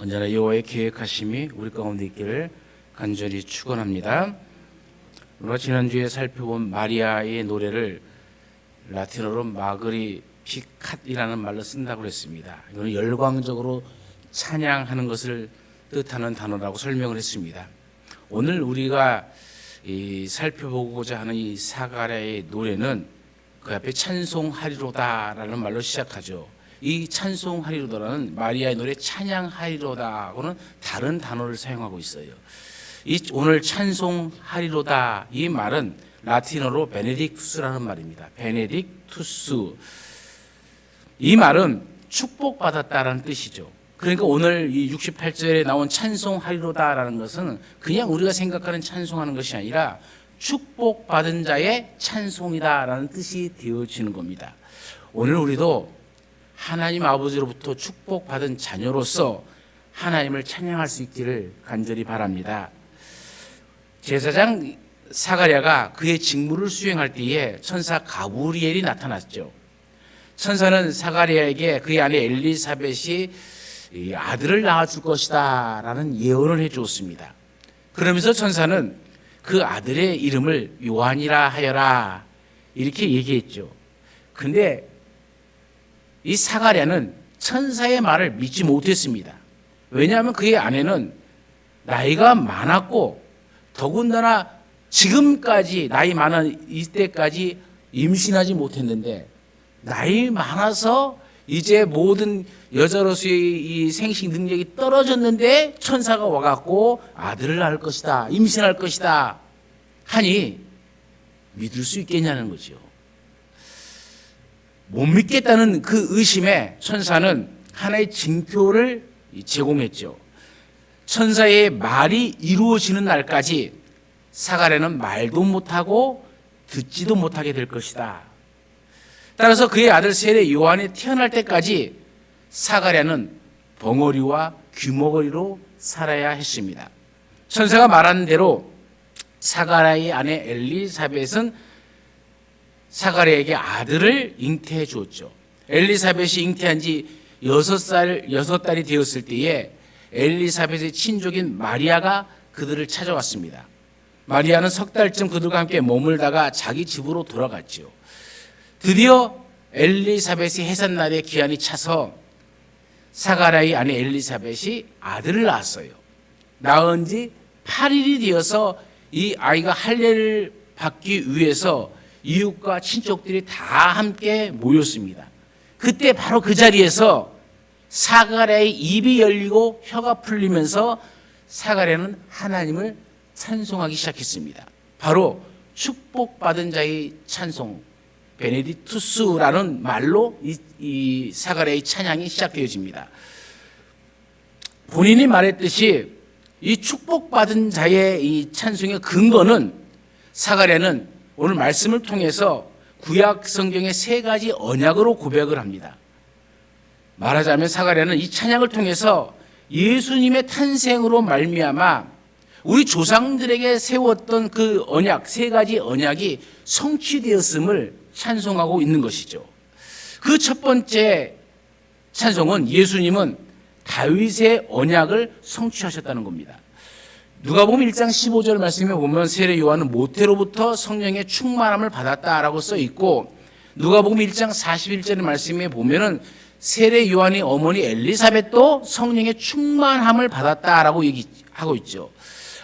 언제나 여호와의 계획하심이 우리 가운데 있기를 간절히 축원합니다. 우리가 지난주에 살펴본 마리아의 노래를 라틴어로 마그리피캇이라는 말로 쓴다고 그랬습니다. 이거는 열광적으로 찬양하는 것을 뜻하는 단어라고 설명을 했습니다. 오늘 우리가 살펴보고자 하는 이 사가랴의 노래는 그 앞에 찬송하리로다라는 말로 시작하죠. 이 찬송하리로다는 마리아의 노래 찬양하리로다하고는 다른 단어를 사용하고 있어요. 이 오늘 찬송하리로다 이 말은 라틴어로 베네딕투스라는 말입니다. 베네딕투스. 이 말은 축복받았다라는 뜻이죠. 그러니까 오늘 이 68절에 나온 찬송하리로다라는 것은 그냥 우리가 생각하는 찬송하는 것이 아니라 축복받은 자의 찬송이다라는 뜻이 되어지는 겁니다. 오늘 우리도 하나님 아버지로부터 축복받은 자녀로서 하나님을 찬양할 수 있기를 간절히 바랍니다. 제사장 사가랴가 그의 직무를 수행할 때에 천사 가브리엘이 나타났죠. 천사는 사가랴에게 그의 아내 엘리사벳이 아들을 낳아줄 것이다 라는 예언을 해 주었습니다. 그러면서 천사는 그 아들의 이름을 요한이라 하여라 이렇게 얘기했죠. 근데 이 사가랴는 천사의 말을 믿지 못했습니다. 왜냐하면 그의 아내는 나이가 많았고 더군다나 지금까지 나이 많은 이때까지 임신하지 못했는데 나이 많아서 이제 모든 여자로서의 이 생식 능력이 떨어졌는데 천사가 와갖고 아들을 낳을 것이다, 임신할 것이다 하니 믿을 수 있겠냐는 거죠. 못 믿겠다는 그 의심에 천사는 하나의 징표를 제공했죠. 천사의 말이 이루어지는 날까지 사가랴는 말도 못하고 듣지도 못하게 될 것이다. 따라서 그의 아들 세례 요한이 태어날 때까지 사가랴는 벙어리와 귀머거리로 살아야 했습니다. 천사가 말한 대로 사가랴의 아내 엘리사벳은 사가랴에게 아들을 잉태해 주었죠. 엘리사벳이 잉태한 지 6달이 되었을 때에 엘리사벳의 친족인 마리아가 그들을 찾아왔습니다. 마리아는 석 달쯤 그들과 함께 머물다가 자기 집으로 돌아갔죠. 드디어 엘리사벳의 해산날에 기한이 차서 사가랴의 아내 엘리사벳이 아들을 낳았어요. 낳은 지 8일이 되어서 이 아이가 할례를 받기 위해서 이웃과 친척들이 다 함께 모였습니다. 그때 바로 그 자리에서 사가랴의 입이 열리고 혀가 풀리면서 사가랴는 하나님을 찬송하기 시작했습니다. 바로 축복받은 자의 찬송, 베네딕투스라는 말로 이 사가랴의 찬양이 시작되어집니다. 본인이 말했듯이 이 축복받은 자의 이 찬송의 근거는 사가랴는 오늘 말씀을 통해서 구약 성경의 3가지 언약으로 고백을 합니다. 말하자면 사가랴는 이 찬양을 통해서 예수님의 탄생으로 말미암아 우리 조상들에게 세웠던 그 언약, 3가지 언약이 성취되었음을 찬송하고 있는 것이죠. 그 첫 번째 찬송은 예수님은 다윗의 언약을 성취하셨다는 겁니다. 누가복음 1장 15절 말씀에 보면 세례 요한은 모태로부터 성령의 충만함을 받았다라고 써 있고 누가복음 1장 41절의 말씀에 보면은 세례 요한의 어머니 엘리사벳도 성령의 충만함을 받았다라고 얘기하고 있죠.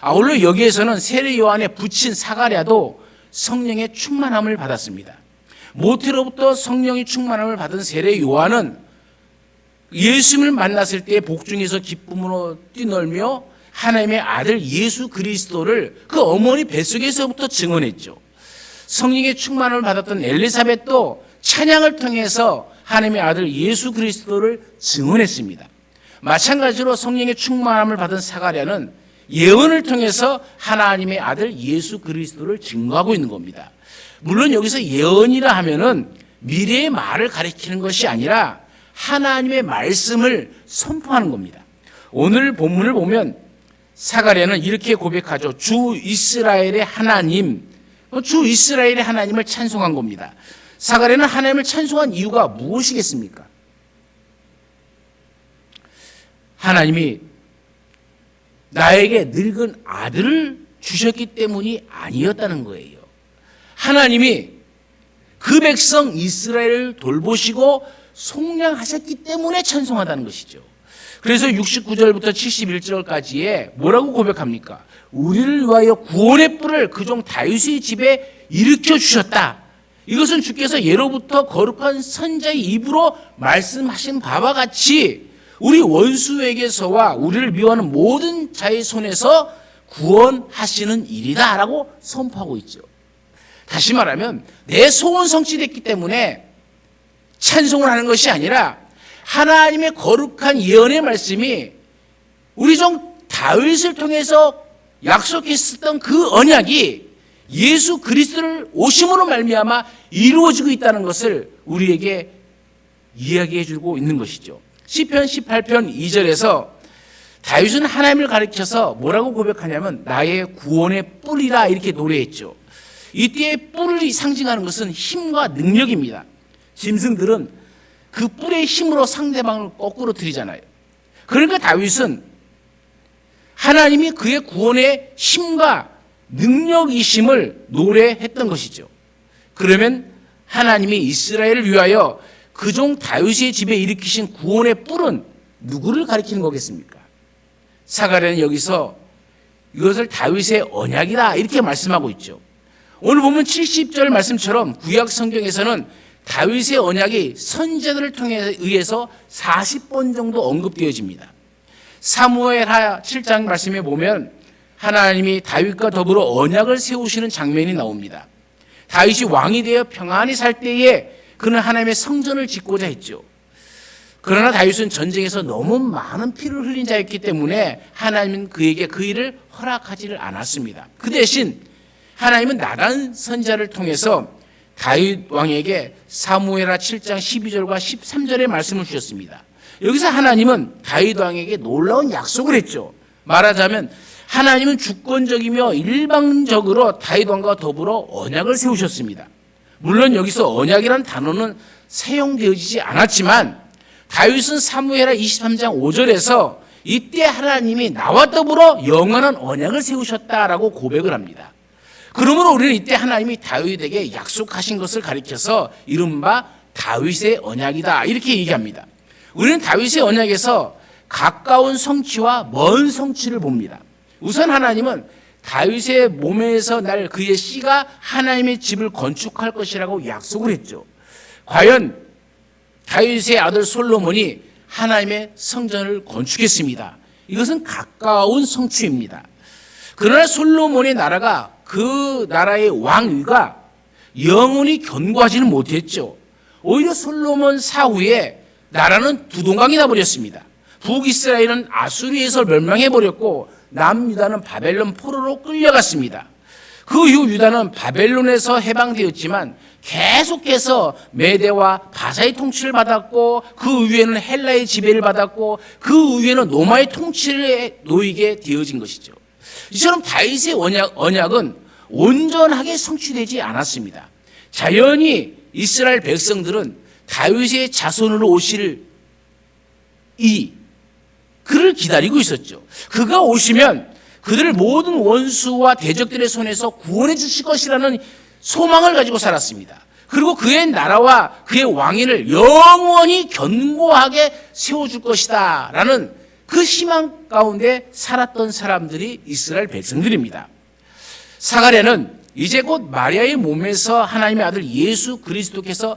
아울러 여기에서는 세례 요한의 부친 사가랴도 성령의 충만함을 받았습니다. 모태로부터 성령의 충만함을 받은 세례 요한은 예수님을 만났을 때 복중에서 기쁨으로 뛰놀며 하나님의 아들 예수 그리스도를 그 어머니 뱃속에서부터 증언했죠. 성령의 충만함을 받았던 엘리사벳도 찬양을 통해서 하나님의 아들 예수 그리스도를 증언했습니다. 마찬가지로 성령의 충만함을 받은 사가랴는 예언을 통해서 하나님의 아들 예수 그리스도를 증거하고 있는 겁니다. 물론 여기서 예언이라 하면은 미래의 말을 가리키는 것이 아니라 하나님의 말씀을 선포하는 겁니다. 오늘 본문을 보면 사가랴는 이렇게 고백하죠. 주 이스라엘의 하나님, 주 이스라엘의 하나님을 찬송한 겁니다. 사가랴는 하나님을 찬송한 이유가 무엇이겠습니까? 하나님이 나에게 늙은 아들을 주셨기 때문이 아니었다는 거예요. 하나님이 그 백성 이스라엘을 돌보시고 속량하셨기 때문에 찬송하다는 것이죠. 그래서 69절부터 71절까지에 뭐라고 고백합니까? 우리를 위하여 구원의 뿔을 그 종 다윗의 집에 일으켜 주셨다. 이것은 주께서 예로부터 거룩한 선자의 입으로 말씀하신 바와 같이 우리 원수에게서와 우리를 미워하는 모든 자의 손에서 구원하시는 일이다 라고 선포하고 있죠. 다시 말하면 내 소원 성취됐기 때문에 찬송을 하는 것이 아니라 하나님의 거룩한 예언의 말씀이 우리 종 다윗을 통해서 약속했었던 그 언약이 예수 그리스도를 오심으로 말미암아 이루어지고 있다는 것을 우리에게 이야기해 주고 있는 것이죠. 시편 18편 2절에서 다윗은 하나님을 가리켜서 뭐라고 고백하냐면 나의 구원의 뿔이라 이렇게 노래했죠. 이때의 뿔이 상징하는 것은 힘과 능력입니다. 짐승들은 그 뿔의 힘으로 상대방을 거꾸로 들이잖아요. 그러니까 다윗은 하나님이 그의 구원의 힘과 능력이심을 노래했던 것이죠. 그러면 하나님이 이스라엘을 위하여 그 종 다윗의 집에 일으키신 구원의 뿔은 누구를 가리키는 거겠습니까? 사가랴는 여기서 이것을 다윗의 언약이다 이렇게 말씀하고 있죠. 오늘 보면 70절 말씀처럼 구약 성경에서는 다윗의 언약이 선지자들을 통해 의해서 40번 정도 언급되어집니다. 사무엘하 7장 말씀에 보면 하나님이 다윗과 더불어 언약을 세우시는 장면이 나옵니다. 다윗이 왕이 되어 평안히 살 때에 그는 하나님의 성전을 짓고자 했죠. 그러나 다윗은 전쟁에서 너무 많은 피를 흘린 자였기 때문에 하나님은 그에게 그 일을 허락하지를 않았습니다. 그 대신 하나님은 나단 선지자를 통해서 다윗 왕에게 사무엘하 7장 12절과 13절의 말씀을 주셨습니다. 여기서 하나님은 다윗 왕에게 놀라운 약속을 했죠. 말하자면 하나님은 주권적이며 일방적으로 다윗 왕과 더불어 언약을 세우셨습니다. 물론 여기서 언약이라는 단어는 사용되어지지 않았지만 다윗은 사무엘하 23장 5절에서 이때 하나님이 나와 더불어 영원한 언약을 세우셨다라고 고백을 합니다. 그러므로 우리는 이때 하나님이 다윗에게 약속하신 것을 가리켜서 이른바 다윗의 언약이다 이렇게 얘기합니다. 우리는 다윗의 언약에서 가까운 성취와 먼 성취를 봅니다. 우선 하나님은 다윗의 몸에서 날 그의 씨가 하나님의 집을 건축할 것이라고 약속을 했죠. 과연 다윗의 아들 솔로몬이 하나님의 성전을 건축했습니다. 이것은 가까운 성취입니다. 그러나 솔로몬의 나라가 그 나라의 왕위가 영원히 견고하지는 못했죠. 오히려 솔로몬 사후에 나라는 두동강이 나버렸습니다. 북이스라엘은 아수리에서 멸망해버렸고 남유다는 바벨론 포로로 끌려갔습니다. 그 이후 유다는 바벨론에서 해방되었지만 계속해서 메대와 바사의 통치를 받았고 그 위에는 헬라의 지배를 받았고 그 위에는 로마의 통치를 놓이게 되어진 것이죠. 이처럼 다윗의 언약은 온전하게 성취되지 않았습니다. 자연히 이스라엘 백성들은 다윗의 자손으로 오실 그를 기다리고 있었죠. 그가 오시면 그들을 모든 원수와 대적들의 손에서 구원해 주실 것이라는 소망을 가지고 살았습니다. 그리고 그의 나라와 그의 왕위를 영원히 견고하게 세워줄 것이다 라는 그 희망 가운데 살았던 사람들이 이스라엘 백성들입니다. 사가랴는 이제 곧 마리아의 몸에서 하나님의 아들 예수 그리스도께서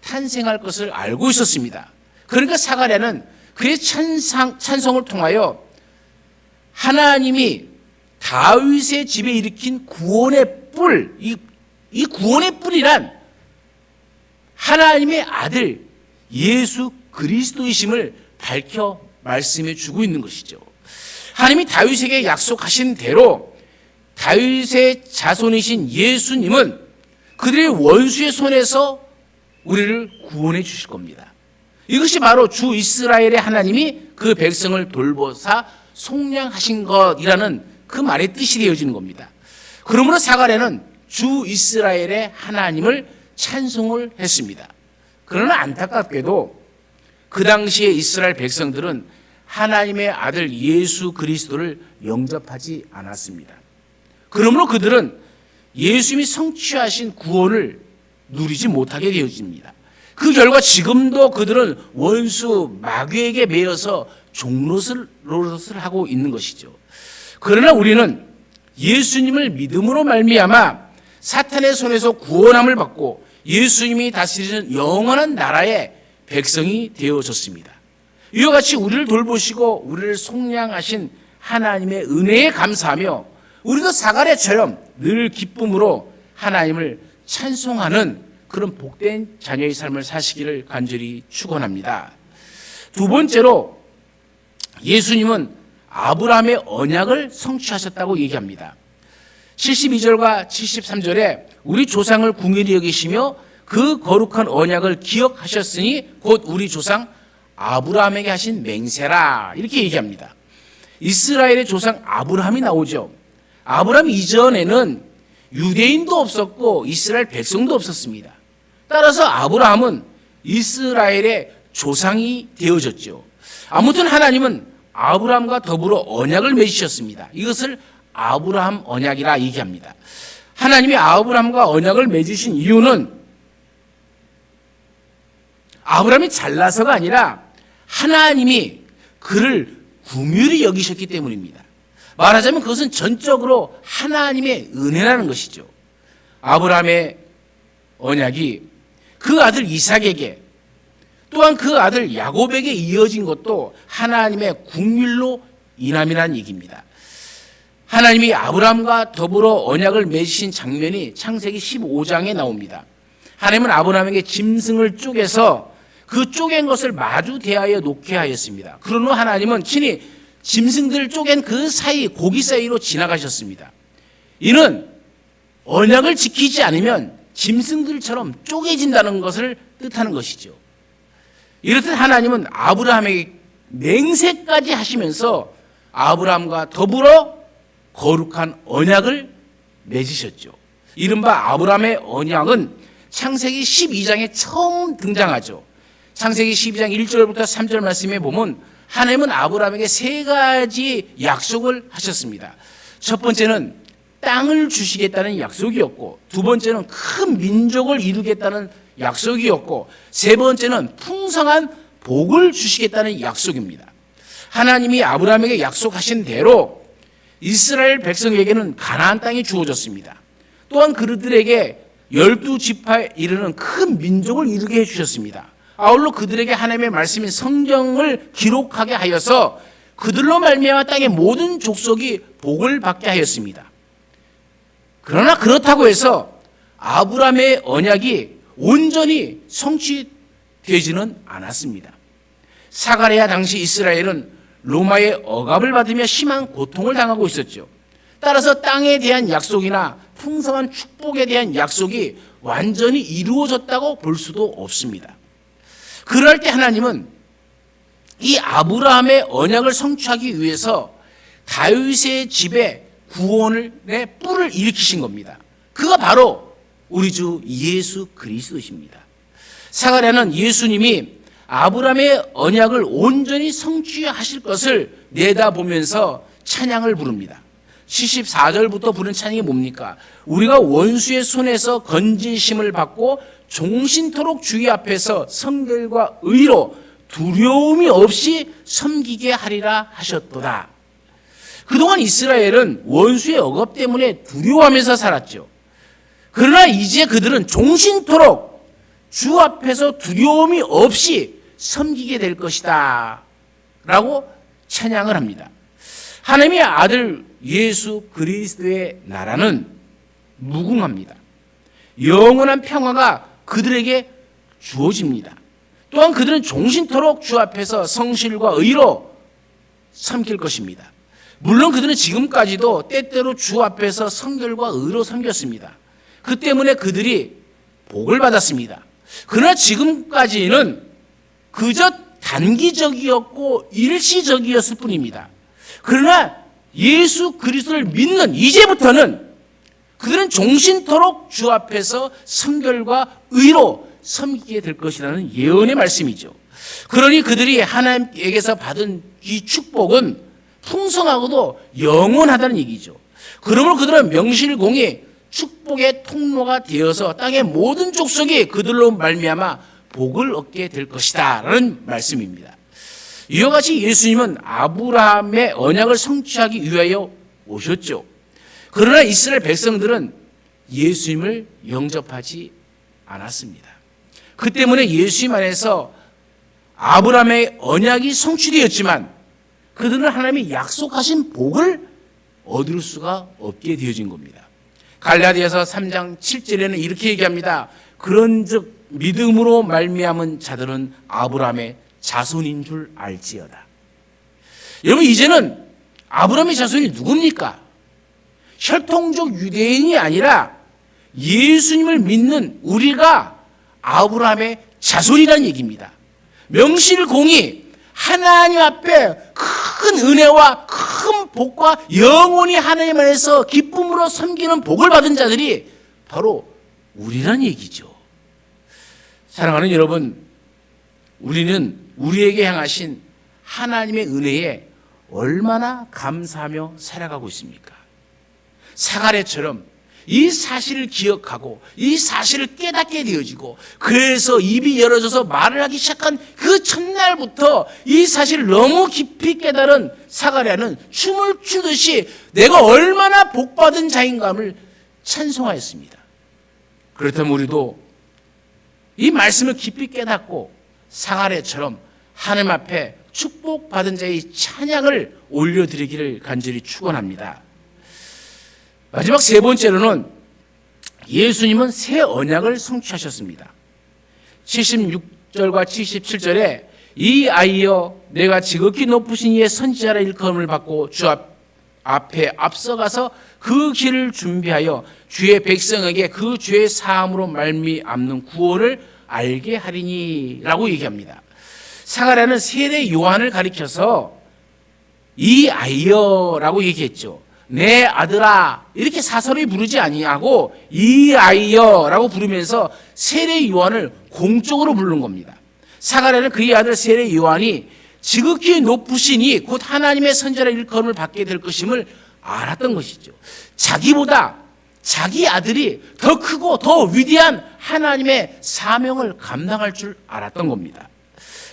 탄생할 것을 알고 있었습니다. 그러니까 사가랴는 그의 찬송을 통하여 하나님이 다윗의 집에 일으킨 구원의 뿔, 이 구원의 뿔이란 하나님의 아들 예수 그리스도이심을 밝혀 말씀해 주고 있는 것이죠. 하나님이 다윗에게 약속하신 대로 다윗의 자손이신 예수님은 그들의 원수의 손에서 우리를 구원해 주실 겁니다. 이것이 바로 주 이스라엘의 하나님이 그 백성을 돌보사 속량하신 것이라는 그 말의 뜻이 되어지는 겁니다. 그러므로 사가랴는 주 이스라엘의 하나님을 찬송을 했습니다. 그러나 안타깝게도 그 당시에 이스라엘 백성들은 하나님의 아들 예수 그리스도를 영접하지 않았습니다. 그러므로 그들은 예수님이 성취하신 구원을 누리지 못하게 되어집니다. 그 결과 지금도 그들은 원수 마귀에게 매여서 종노릇을 하고 있는 것이죠. 그러나 우리는 예수님을 믿음으로 말미암아 사탄의 손에서 구원함을 받고 예수님이 다스리는 영원한 나라의 백성이 되어졌습니다. 이와 같이 우리를 돌보시고 우리를 속량하신 하나님의 은혜에 감사하며 우리도 사가랴처럼 늘 기쁨으로 하나님을 찬송하는 그런 복된 자녀의 삶을 사시기를 간절히 축원합니다. 두 번째로 예수님은 아브라함의 언약을 성취하셨다고 얘기합니다. 72절과 73절에 우리 조상을 긍휼히 여기시며 그 거룩한 언약을 기억하셨으니 곧 우리 조상 아브라함에게 하신 맹세라 이렇게 얘기합니다. 이스라엘의 조상 아브라함이 나오죠. 아브라함 이전에는 유대인도 없었고 이스라엘 백성도 없었습니다. 따라서 아브라함은 이스라엘의 조상이 되어졌죠. 아무튼 하나님은 아브라함과 더불어 언약을 맺으셨습니다. 이것을 아브라함 언약이라 얘기합니다. 하나님이 아브라함과 언약을 맺으신 이유는 아브라함이 잘나서가 아니라 하나님이 그를 긍휼히 여기셨기 때문입니다. 말하자면 그것은 전적으로 하나님의 은혜라는 것이죠. 아브라함의 언약이 그 아들 이삭에게 또한 그 아들 야곱에게 이어진 것도 하나님의 긍휼로 인함이라는 얘기입니다. 하나님이 아브라함과 더불어 언약을 맺으신 장면이 창세기 15장에 나옵니다. 하나님은 아브라함에게 짐승을 쪼개서 그 쪼갠 것을 마주 대하여 놓게 하였습니다. 그러나 하나님은 친히 짐승들을 쪼갠 그 사이 고기 사이로 지나가셨습니다. 이는 언약을 지키지 않으면 짐승들처럼 쪼개진다는 것을 뜻하는 것이죠. 이렇듯 하나님은 아브라함에게 맹세까지 하시면서 아브라함과 더불어 거룩한 언약을 맺으셨죠. 이른바 아브라함의 언약은 창세기 12장에 처음 등장하죠. 창세기 12장 1절부터 3절 말씀에 보면 하나님은 아브라함에게 세 가지 약속을 하셨습니다. 첫 번째는 땅을 주시겠다는 약속이었고, 두 번째는 큰 민족을 이루겠다는 약속이었고, 세 번째는 풍성한 복을 주시겠다는 약속입니다. 하나님이 아브라함에게 약속하신 대로 이스라엘 백성에게는 가나안 땅이 주어졌습니다. 또한 그들에게 12지파에 이르는 큰 민족을 이루게 해주셨습니다. 아울러 그들에게 하나님의 말씀인 성경을 기록하게 하여서 그들로 말미암아 땅의 모든 족속이 복을 받게 하였습니다. 그러나 그렇다고 해서 아브라함의 언약이 온전히 성취되지는 않았습니다. 사가랴 당시 이스라엘은 로마의 억압을 받으며 심한 고통을 당하고 있었죠. 따라서 땅에 대한 약속이나 풍성한 축복에 대한 약속이 완전히 이루어졌다고 볼 수도 없습니다. 그럴 때 하나님은 이 아브라함의 언약을 성취하기 위해서 다윗의 집에 구원의 뿔을 일으키신 겁니다. 그가 바로 우리 주 예수 그리스도십니다. 사가랴는 예수님이 아브라함의 언약을 온전히 성취하실 것을 내다보면서 찬양을 부릅니다. 74절부터 부른 찬양이 뭡니까? 우리가 원수의 손에서 건지심을 받고 종신토록 주의 앞에서 성결과 의로 두려움이 없이 섬기게 하리라 하셨도다. 그동안 이스라엘은 원수의 억압 때문에 두려워하면서 살았죠. 그러나 이제 그들은 종신토록 주 앞에서 두려움이 없이 섬기게 될 것이다 라고 찬양을 합니다. 하나님의 아들 예수 그리스도의 나라는 무궁합니다. 영원한 평화가 그들에게 주어집니다. 또한 그들은 종신토록 주 앞에서 성실과 의로 섬길 것입니다. 물론 그들은 지금까지도 때때로 주 앞에서 성결과 의로 섬겼습니다. 그 때문에 그들이 복을 받았습니다. 그러나 지금까지는 그저 단기적이었고 일시적이었을 뿐입니다. 그러나 예수 그리스도를 믿는 이제부터는 그들은 종신토록 주 앞에서 성결과 의로 섬기게 될 것이라는 예언의 말씀이죠. 그러니 그들이 하나님에게서 받은 이 축복은 풍성하고도 영원하다는 얘기죠. 그러므로 그들은 명실공히 축복의 통로가 되어서 땅의 모든 족속이 그들로 말미암아 복을 얻게 될 것이다 라는 말씀입니다. 이와 같이 예수님은 아브라함의 언약을 성취하기 위하여 오셨죠. 그러나 이스라엘 백성들은 예수님을 영접하지 않았습니다. 그 때문에 예수님 안에서 아브라함의 언약이 성취되었지만 그들은 하나님이 약속하신 복을 얻을 수가 없게 되어진 겁니다. 갈라디아서 3장 7절에는 이렇게 얘기합니다. 그런즉 믿음으로 말미암은 자들은 아브라함의 자손인 줄 알지어다. 여러분, 이제는 아브라함의 자손이 누굽니까? 혈통적 유대인이 아니라 예수님을 믿는 우리가 아브라함의 자손이라는 얘기입니다. 명실공히 하나님 앞에 큰 은혜와 큰 복과 영원히 하나님 안에서 기쁨으로 섬기는 복을 받은 자들이 바로 우리란 얘기죠. 사랑하는 여러분, 우리는 우리에게 향하신 하나님의 은혜에 얼마나 감사하며 살아가고 있습니까? 사가랴처럼 이 사실을 기억하고 이 사실을 깨닫게 되어지고 그래서 입이 열어져서 말을 하기 시작한 그 첫날부터 이 사실을 너무 깊이 깨달은 사가랴는 춤을 추듯이 내가 얼마나 복받은 자인감을 찬송하였습니다. 그렇다면 우리도 이 말씀을 깊이 깨닫고 사가랴처럼 하나님 앞에 축복받은 자의 찬양을 올려드리기를 간절히 축원합니다. 마지막 세 번째로는 예수님은 새 언약을 성취하셨습니다. 76절과 77절에 이 아이여 내가 지극히 높으신 이의 선지자라 일컬음을 받고 주 앞에 앞서가서 그 길을 준비하여 주의 백성에게 그 죄의 사함으로 말미암는 구원을 알게 하리니 라고 얘기합니다. 사가랴는 세례 요한을 가리켜서 이 아이여라고 얘기했죠. 내 아들아 이렇게 사설이 부르지 아니하고 이 아이여라고 부르면서 세례 요한을 공적으로 부르는 겁니다. 사가랴는 그의 아들 세례 요한이 지극히 높으시니 곧 하나님의 선지자라 일컬음을 받게 될 것임을 알았던 것이죠. 자기보다 자기 아들이 더 크고 더 위대한 하나님의 사명을 감당할 줄 알았던 겁니다.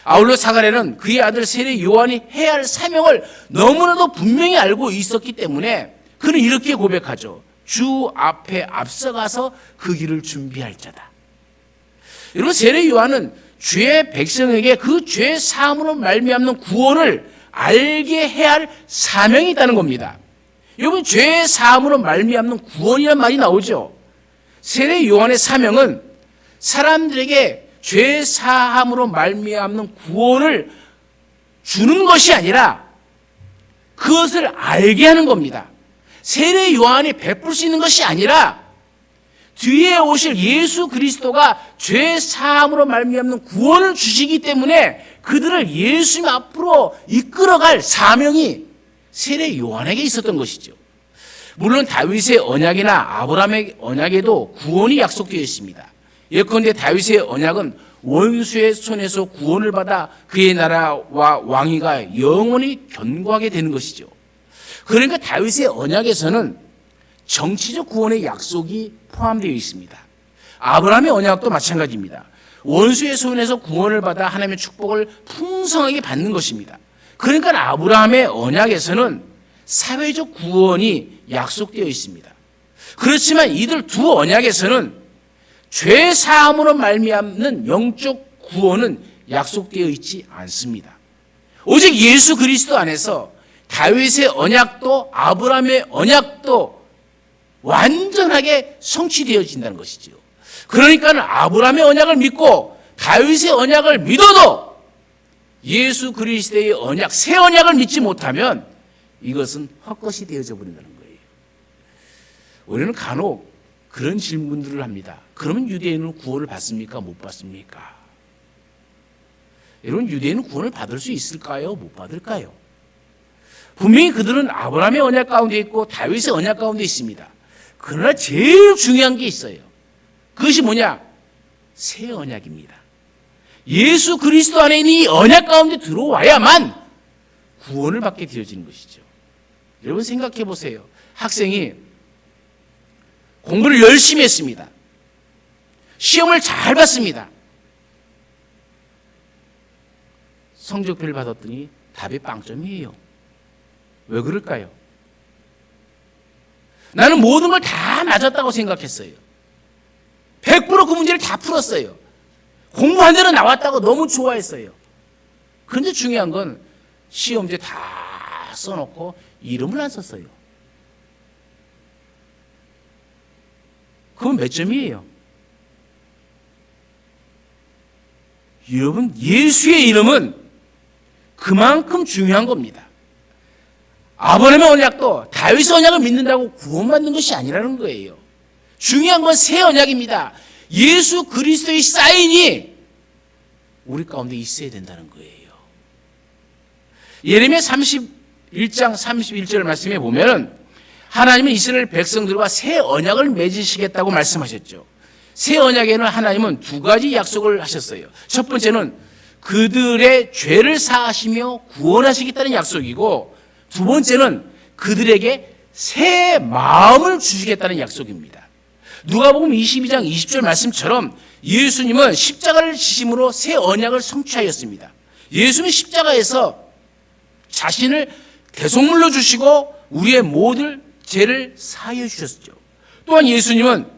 아울러 사가랴는 그의 아들 세례 요한이 해야 할 사명을 너무나도 분명히 알고 있었기 때문에 그는 이렇게 고백하죠. 주 앞에 앞서가서 그 길을 준비할 자다. 여러분, 세례 요한은 주의 백성에게 그 죄 사함으로 말미암는 구원을 알게 해야 할 사명이 있다는 겁니다. 여러분, 죄 사함으로 말미암는 구원이라는 말이 나오죠. 세례 요한의 사명은 사람들에게 죄 사함으로 말미암는 구원을 주는 것이 아니라 그것을 알게 하는 겁니다. 세례 요한이 베풀 수 있는 것이 아니라 뒤에 오실 예수 그리스도가 죄 사함으로 말미암는 구원을 주시기 때문에 그들을 예수님 앞으로 이끌어갈 사명이 세례 요한에게 있었던 것이죠. 물론 다윗의 언약이나 아브라함의 언약에도 구원이 약속되어 있습니다. 예컨대 다윗의 언약은 원수의 손에서 구원을 받아 그의 나라와 왕위가 영원히 견고하게 되는 것이죠. 그러니까 다윗의 언약에서는 정치적 구원의 약속이 포함되어 있습니다. 아브라함의 언약도 마찬가지입니다. 원수의 손에서 구원을 받아 하나님의 축복을 풍성하게 받는 것입니다. 그러니까 아브라함의 언약에서는 사회적 구원이 약속되어 있습니다. 그렇지만 이들 두 언약에서는 죄 사함으로 말미암는 영적 구원은 약속되어 있지 않습니다. 오직 예수 그리스도 안에서 다윗의 언약도 아브라함의 언약도 완전하게 성취되어진다는 것이죠. 그러니까 아브라함의 언약을 믿고 다윗의 언약을 믿어도 예수 그리스도의 언약, 새 언약을 믿지 못하면 이것은 헛것이 되어져 버린다는 거예요. 우리는 간혹 그런 질문들을 합니다. 그러면 유대인은 구원을 받습니까? 못 받습니까? 여러분, 유대인은 구원을 받을 수 있을까요? 못 받을까요? 분명히 그들은 아브라함의 언약 가운데 있고 다윗의 언약 가운데 있습니다. 그러나 제일 중요한 게 있어요. 그것이 뭐냐? 새 언약입니다. 예수 그리스도 안에 있는 이 언약 가운데 들어와야만 구원을 받게 되어지는 것이죠. 여러분 생각해 보세요. 학생이 공부를 열심히 했습니다. 시험을 잘 봤습니다. 성적표를 받았더니 답이 빵점이에요. 왜 그럴까요? 나는 모든 걸 다 맞았다고 생각했어요. 100% 그 문제를 다 풀었어요. 공부한 대로 나왔다고 너무 좋아했어요. 그런데 중요한 건 시험지에 다 써놓고 이름을 안 썼어요. 그건 몇 점이에요? 여러분, 예수의 이름은 그만큼 중요한 겁니다. 아브라함의 언약도 다윗의 언약을 믿는다고 구원받는 것이 아니라는 거예요. 중요한 건 새 언약입니다. 예수 그리스도의 사인이 우리 가운데 있어야 된다는 거예요. 예레미야 31장 31절 말씀에 보면 하나님은 이스라엘 백성들과 새 언약을 맺으시겠다고 말씀하셨죠. 새 언약에는 하나님은 두 가지 약속을 하셨어요. 첫 번째는 그들의 죄를 사하시며 구원하시겠다는 약속이고, 두 번째는 그들에게 새 마음을 주시겠다는 약속입니다. 누가복음 22장 20절 말씀처럼 예수님은 십자가를 지심으로 새 언약을 성취하였습니다. 예수는 십자가에서 자신을 대속물로 주시고 우리의 모든 죄를 사하여 주셨죠. 또한 예수님은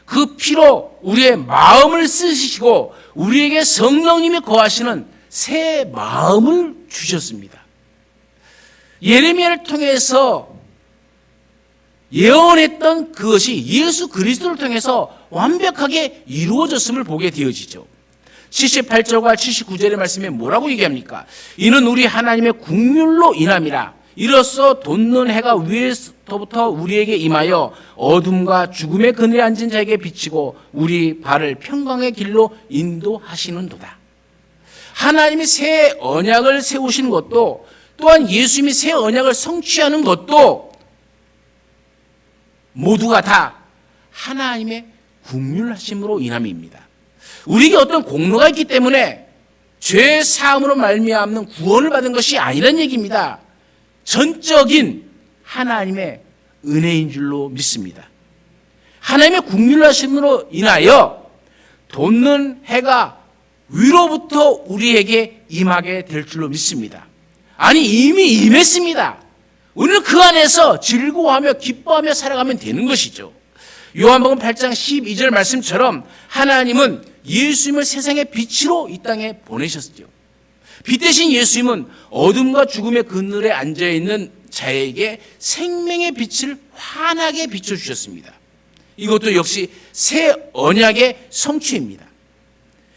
그 피로 우리의 마음을 쓰시고 우리에게 성령님이 거하시는 새 마음을 주셨습니다. 예레미야를 통해서 예언했던 그것이 예수 그리스도를 통해서 완벽하게 이루어졌음을 보게 되어지죠. 78절과 79절의 말씀에 뭐라고 얘기합니까? 이는 우리 하나님의 국률로 인함이라. 이로써 돋는 해가 위에서부터 우리에게 임하여 어둠과 죽음의 그늘에 앉은 자에게 비치고 우리 발을 평강의 길로 인도하시는도다. 하나님이 새 언약을 세우시는 것도, 또한 예수님이 새 언약을 성취하는 것도 모두가 다 하나님의 국률하심으로 인함입니다. 우리에게 어떤 공로가 있기 때문에 죄 사함으로 말미암는 구원을 받은 것이 아니란 얘기입니다. 전적인 하나님의 은혜인 줄로 믿습니다. 하나님의 국률하심으로 인하여 돋는 해가 위로부터 우리에게 임하게 될 줄로 믿습니다. 아니, 이미 임했습니다. 우리는 그 안에서 즐거워하며 기뻐하며 살아가면 되는 것이죠. 요한복음 8장 12절 말씀처럼 하나님은 예수님을 세상의 빛으로 이 땅에 보내셨죠. 빛 대신 예수님은 어둠과 죽음의 그늘에 앉아있는 자에게 생명의 빛을 환하게 비춰주셨습니다. 이것도 역시 새 언약의 성취입니다.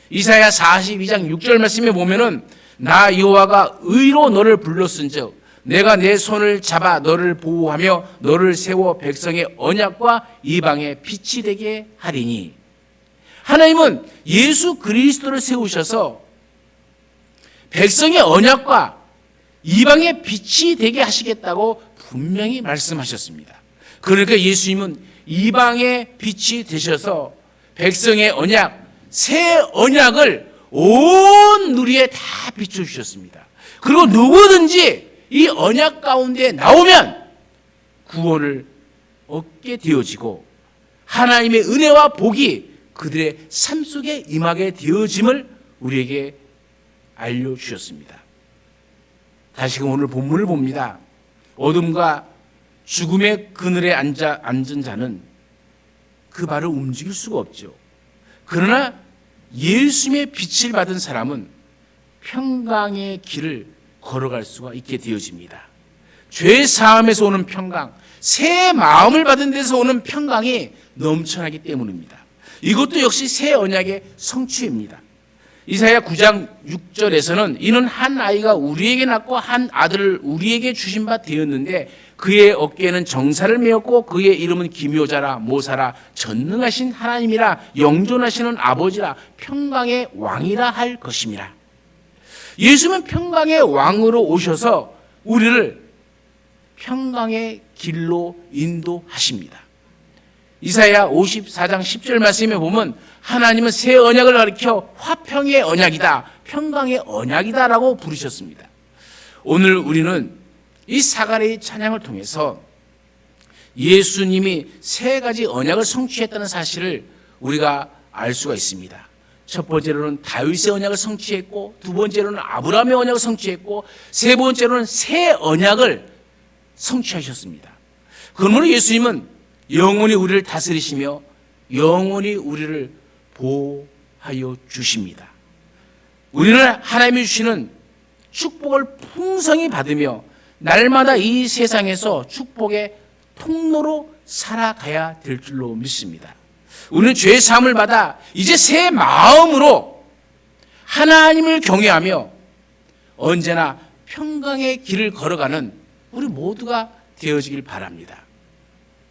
이사야 42장 6절 말씀에 보면은 나 여호와가 의로 너를 불렀은즉 내가 내 손을 잡아 너를 보호하며 너를 세워 백성의 언약과 이방의 빛이 되게 하리니. 하나님은 예수 그리스도를 세우셔서 백성의 언약과 이방의 빛이 되게 하시겠다고 분명히 말씀하셨습니다. 그러니까 예수님은 이방의 빛이 되셔서 백성의 언약, 새 언약을 온 누리에 다 비춰주셨습니다. 그리고 누구든지 이 언약 가운데 나오면 구원을 얻게 되어지고 하나님의 은혜와 복이 그들의 삶 속에 임하게 되어짐을 우리에게 알려주셨습니다. 다시금 오늘 본문을 봅니다. 어둠과 죽음의 그늘에 앉은 자는 그 발을 움직일 수가 없죠. 그러나 예수님의 빛을 받은 사람은 평강의 길을 걸어갈 수가 있게 되어집니다. 죄 사함에서 오는 평강, 새 마음을 받은 데서 오는 평강이 넘쳐나기 때문입니다. 이것도 역시 새 언약의 성취입니다. 이사야 9장 6절에서는 이는 한 아이가 우리에게 낳고 한 아들을 우리에게 주신 바 되었는데 그의 어깨에는 정사를 메었고 그의 이름은 기묘자라 모사라 전능하신 하나님이라 영존하시는 아버지라 평강의 왕이라 할 것임이라. 예수는 평강의 왕으로 오셔서 우리를 평강의 길로 인도하십니다. 이사야 54장 10절 말씀에 보면 하나님은 새 언약을 가리켜 화평의 언약이다, 평강의 언약이다라고 부르셨습니다. 오늘 우리는 이 사가랴의 찬양을 통해서 예수님이 세 가지 언약을 성취했다는 사실을 우리가 알 수가 있습니다. 첫 번째로는 다윗의 언약을 성취했고, 두 번째로는 아브라함의 언약을 성취했고, 세 번째로는 새 언약을 성취하셨습니다. 그러므로 예수님은 영원히 우리를 다스리시며 영원히 우리를 보호하여 주십니다. 우리는 하나님이 주시는 축복을 풍성히 받으며 날마다 이 세상에서 축복의 통로로 살아가야 될 줄로 믿습니다. 우리는 죄 사함을 받아 이제 새 마음으로 하나님을 경외하며 언제나 평강의 길을 걸어가는 우리 모두가 되어지길 바랍니다.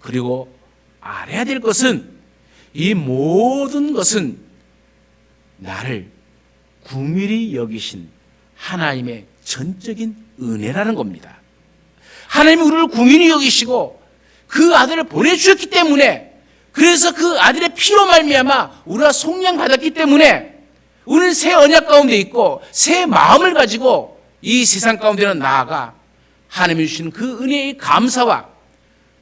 그리고 알아야 될 것은 이 모든 것은 나를 긍휼히 여기신 하나님의 전적인 은혜라는 겁니다. 하나님이 우리를 긍휼히 여기시고 그 아들을 보내주셨기 때문에, 그래서 그 아들의 피로 말미암아 우리가 속량 받았기 때문에 우리는 새 언약 가운데 있고 새 마음을 가지고 이 세상 가운데는 나아가 하나님이 주신 그 은혜의 감사와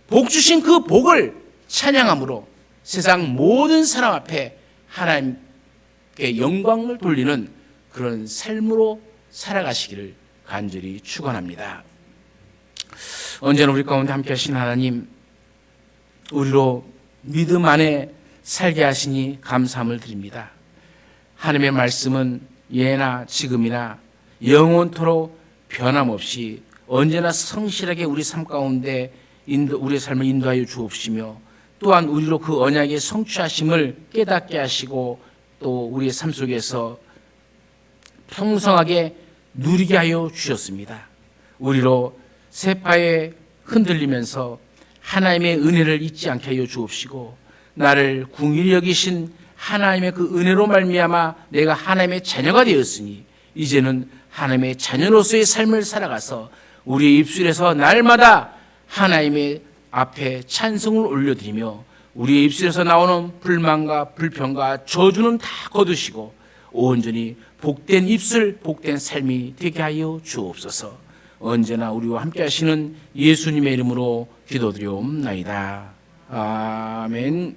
복 주신 그 복을 찬양함으로 세상 모든 사람 앞에 하나님께 영광을 돌리는 그런 삶으로 살아가시기를 간절히 축원합니다. 언제나 우리 가운데 함께 하신 하나님, 우리로 믿음 안에 살게 하시니 감사함을 드립니다. 하나님의 말씀은 예나 지금이나 영원토록 변함없이 언제나 성실하게 우리 삶 가운데 우리의 삶을 인도하여 주옵시며, 또한 우리로 그 언약의 성취하심을 깨닫게 하시고 또 우리의 삶 속에서 풍성하게 누리게 하여 주셨습니다. 우리로 세파에 흔들리면서 하나님의 은혜를 잊지 않게 하여 주옵시고, 나를 긍휼히 여기신 하나님의 그 은혜로 말미암아 내가 하나님의 자녀가 되었으니 이제는 하나님의 자녀로서의 삶을 살아가서 우리 입술에서 날마다 하나님의 앞에 찬송을 올려드리며 우리의 입술에서 나오는 불만과 불평과 저주는 다 거두시고 온전히 복된 입술, 복된 삶이 되게 하여 주옵소서. 언제나 우리와 함께 하시는 예수님의 이름으로 기도드리옵나이다. 아멘.